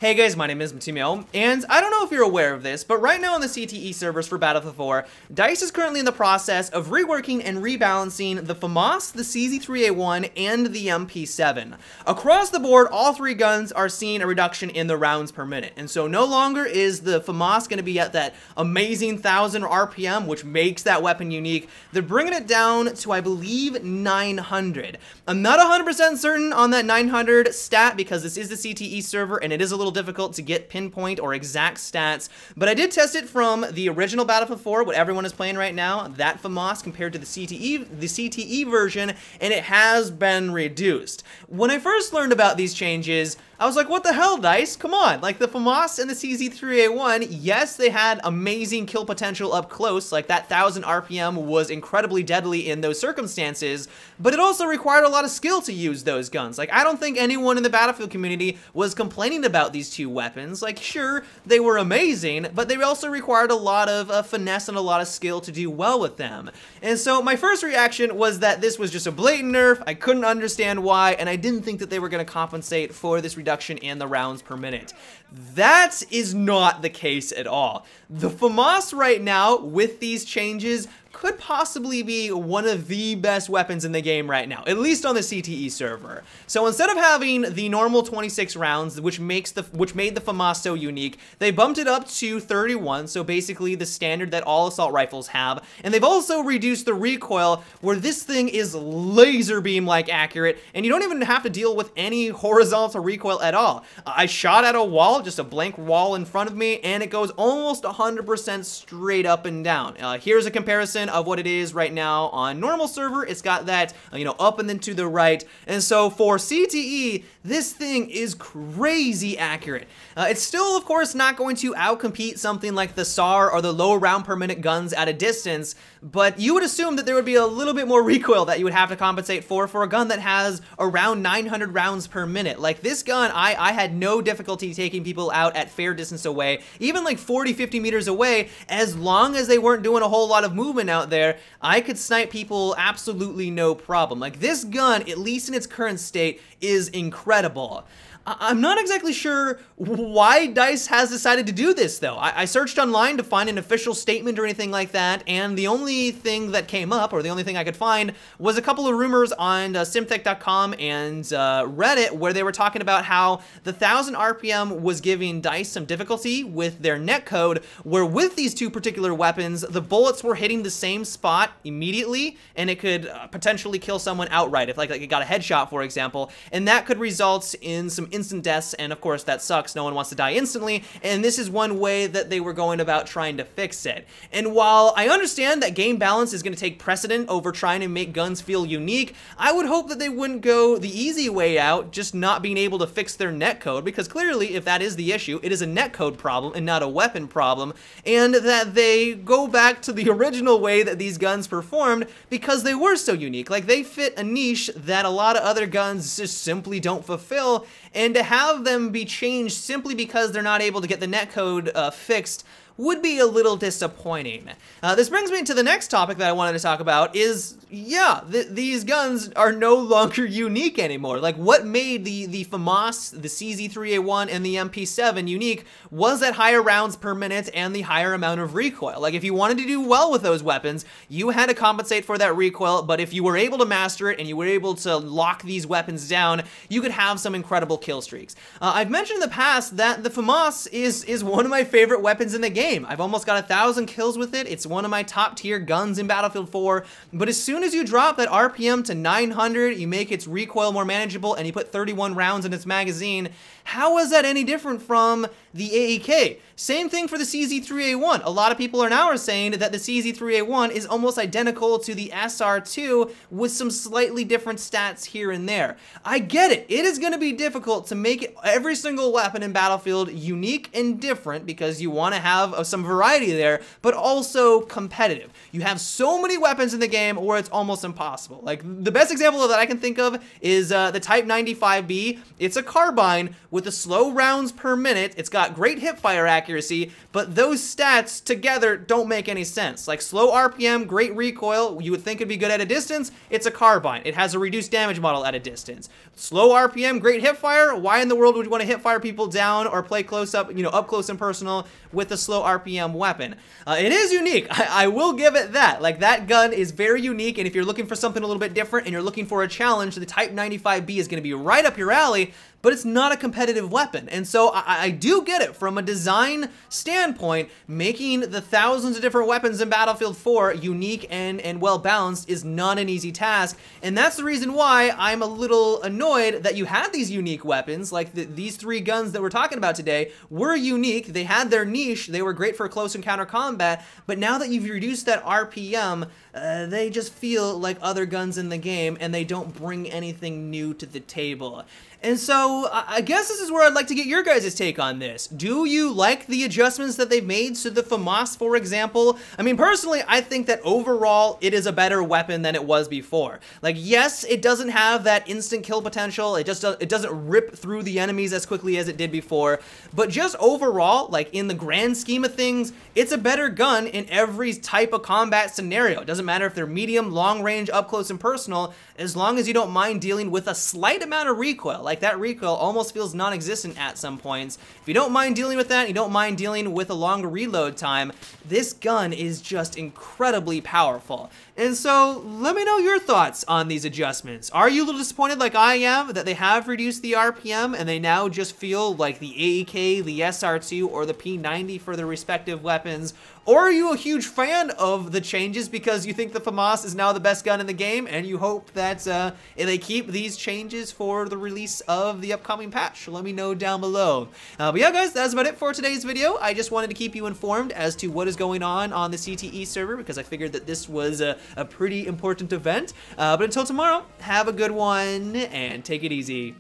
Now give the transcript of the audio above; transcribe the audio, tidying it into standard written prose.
Hey guys, my name is Matimio, and I don't know if you're aware of this, but right now on the CTE servers for Battlefield 4, DICE is currently in the process of reworking and rebalancing the Famas, the CZ3A1, and the MP7. Across the board, all three guns are seeing a reduction in the rounds per minute, and so no longer is the Famas going to be at that amazing 1000 RPM, which makes that weapon unique. They're bringing it down to, I believe, 900. I'm not 100% certain on that 900 stat because this is the CTE server, and it is a little difficult to get pinpoint or exact stats, but I did test it from the original Battlefield 4, what everyone is playing right now, that Famas compared to the CTE version, and it has been reduced. When I first learned about these changes, I was like, what the hell, DICE? Come on. Like, the Famas and the CZ3A1, yes, they had amazing kill potential up close, like that 1000 RPM was incredibly deadly in those circumstances, but it also required a lot of skill to use those guns. Like, I don't think anyone in the Battlefield community was complaining about these two weapons. Like, sure, they were amazing, but they also required a lot of finesse and a lot of skill to do well with them. And so my first reaction was that this was just a blatant nerf, I couldn't understand why, and I didn't think that they were going to compensate for this reduction in the rounds per minute. That is not the case at all. The Famas right now, with these changes, could possibly be one of the best weapons in the game right now, at least on the CTE server. So instead of having the normal 26 rounds, which made the Famas so unique, they bumped it up to 31, so basically the standard that all assault rifles have, and they've also reduced the recoil, where this thing is laser beam-like accurate, and you don't even have to deal with any horizontal recoil at all. I shot at a wall, just a blank wall in front of me, and it goes almost 100% straight up and down. Here's a comparison of what it is right now on normal server. It's got that, up and then to the right. And so for CTE, this thing is crazy accurate. It's still, of course, not going to outcompete something like the SAR or the low round per minute guns at a distance, but you would assume that there would be a little bit more recoil that you would have to compensate for a gun that has around 900 rounds per minute. Like this gun, I had no difficulty taking people out at fair distance away, even like 40, 50 meters away, as long as they weren't doing a whole lot of movement out there, I could snipe people absolutely no problem. Like this gun, at least in its current state, is incredible. I'm not exactly sure why DICE has decided to do this, though. I searched online to find an official statement or anything like that, and the only thing that came up, or the only thing I could find, was a couple of rumors on Simtech.com and Reddit, where they were talking about how the 1000 RPM was giving DICE some difficulty with their netcode, where with these two particular weapons, the bullets were hitting the same spot immediately, and it could potentially kill someone outright, if like it got a headshot, for example, and that could result in some instant deaths, and of course that sucks. No one wants to die instantly, and this is one way that they were going about trying to fix it. And while I understand that game balance is going to take precedent over trying to make guns feel unique, I would hope that they wouldn't go the easy way out, just not being able to fix their netcode, because clearly if that is the issue, it is a netcode problem and not a weapon problem, and that they go back to the original way that these guns performed because they were so unique. Like, they fit a niche that a lot of other guns just simply don't fulfill, and to have them be changed simply because they're not able to get the netcode fixed would be a little disappointing. This brings me to the next topic that I wanted to talk about is, yeah, these guns are no longer unique anymore. Like, what made the Famas, the CZ3A1, and the MP7 unique was that higher rounds per minute and the higher amount of recoil. Like, if you wanted to do well with those weapons, you had to compensate for that recoil, but if you were able to master it and you were able to lock these weapons down, you could have some incredible kill streaks. I've mentioned in the past that the Famas is one of my favorite weapons in the game. I've almost got 1,000 kills with it. It's one of my top tier guns in Battlefield 4, but as soon as you drop that RPM to 900, you make its recoil more manageable, and you put 31 rounds in its magazine, how is that any different from the AEK? Same thing for the CZ3A1. A lot of people are now saying that the CZ3A1 is almost identical to the SR2 with some slightly different stats here and there. I get it. It is going to be difficult to make every single weapon in Battlefield unique and different because you want to have some variety there, but also competitive. You have so many weapons in the game where it's almost impossible. Like, the best example of that I can think of is the Type 95B. It's a carbine with with the slow rounds per minute, it's got great hipfire accuracy, but those stats together don't make any sense. Like slow RPM, great recoil, you would think it'd be good at a distance, it's a carbine. It has a reduced damage model at a distance. Slow RPM, great hipfire, why in the world would you want to hipfire people down or play close up, up close and personal with a slow RPM weapon? It is unique, I will give it that. Like that gun is very unique, and if you're looking for something a little bit different and you're looking for a challenge, the Type 95B is going to be right up your alley, but it's not a competitive weapon. And so I do get it from a design standpoint. Making the thousands of different weapons in Battlefield 4 unique and well balanced is not an easy task. And that's the reason why I'm a little annoyed that you had these unique weapons. Like these 3 guns that we're talking about today were unique. They had their niche. They were great for close encounter combat. But now that you've reduced that RPM, they just feel like other guns in the game, and they don't bring anything new to the table. And so I guess this is where I'd like to get your guys' take on this. Do you like the adjustments that they've made to the Famas, for example? I mean, personally, I think that overall it is a better weapon than it was before. Like, yes, it doesn't have that instant kill potential. It doesn't rip through the enemies as quickly as it did before. But just overall, like in the grand scheme of things, it's a better gun in every type of combat scenario. It doesn't matter if they're medium, long range, up close and personal, as long as you don't mind dealing with a slight amount of recoil. Like that recoil almost feels non-existent at some points. If you don't mind dealing with that, you don't mind dealing with a longer reload time, this gun is just incredibly powerful. And so let me know your thoughts on these adjustments. Are you a little disappointed like I am that they have reduced the RPM and they now just feel like the AEK, the SR2, or the P90 for their respective weapons? Or are you a huge fan of the changes because you think the Famas is now the best gun in the game and you hope that they keep these changes for the release of the upcoming patch? Let me know down below. But yeah, guys, that's about it for today's video. I just wanted to keep you informed as to what is going on the CTE server because I figured that this was a pretty important event. But until tomorrow, have a good one and take it easy.